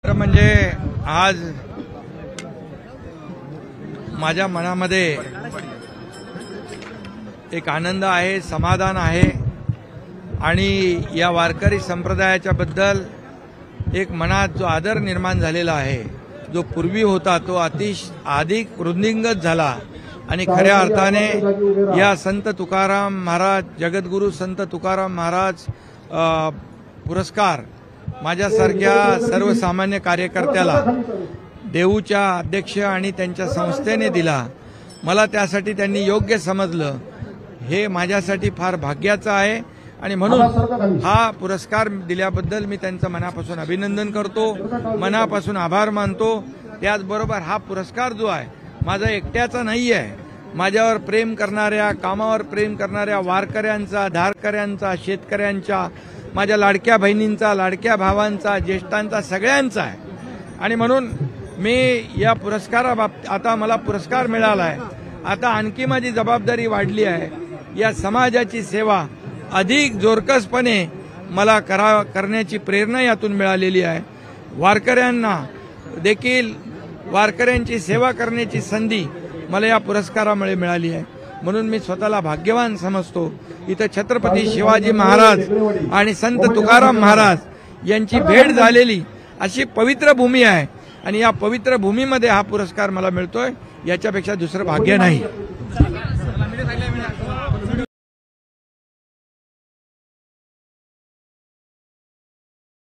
म्हणजे आज माझ्या मनामध्ये एक आनंद आहे, समाधान आहे आणि या वारकरी संप्रदायाच्या बद्दल एक मनात जो आदर निर्माण झालेला आहे, जो पूर्वी होता तो अधिक वृद्धिंगत झाला आणि खऱ्या अर्थाने या संत तुकाराम महाराज, जगद्गुरु संत तुकाराम महाराज पुरस्कार माझ्यासारख्या सर्वसामान्य कार्यकर्त्याला देऊच्या अध्यक्ष आणि त्यांच्या संस्थेने दिला. मला त्यासाठी त्यांनी योग्य समजलं, हे माझ्यासाठी फार भाग्याचं आहे आणि म्हणून हा पुरस्कार दिल्याबद्दल मी त्यांचं मनापासून अभिनंदन करतो, मनापासून आभार मानतो. त्याचबरोबर हा पुरस्कार जो आहे माझा एकट्याचा नाही आहे, माझ्यावर प्रेम करणाऱ्या, कामावर प्रेम करणाऱ्या वारकऱ्यांचा, धारकऱ्यांचा, शेतकऱ्यांच्या, माझ्या लाडक्या बहिणींचा, लाडक्या भावांचा, ज्येष्ठांचा, सगळ्यांचा आहे. आणि म्हणून मी या पुरस्काराबाबतीत, आता मला पुरस्कार मिळाला आहे, आता आणखी माझी जबाबदारी वाढली आहे. या समाजाची सेवा अधिक जोरकसपणे मला करण्याची प्रेरणा यातून मिळालेली आहे. वारकऱ्यांना देखील वारकऱ्यांची सेवा करण्याची संधी मला या पुरस्कारामुळे मिळाली आहे. म्हणून मी स्वतःला भाग्यवान समजतो. इथं छत्रपती शिवाजी महाराज आणि संत तुकाराम महाराज यांची भेट झालेली अशी पवित्र भूमी आहे आणि या पवित्र भूमीमध्ये हा पुरस्कार मला मिळतोय, याच्यापेक्षा दुसरं भाग्य नाही.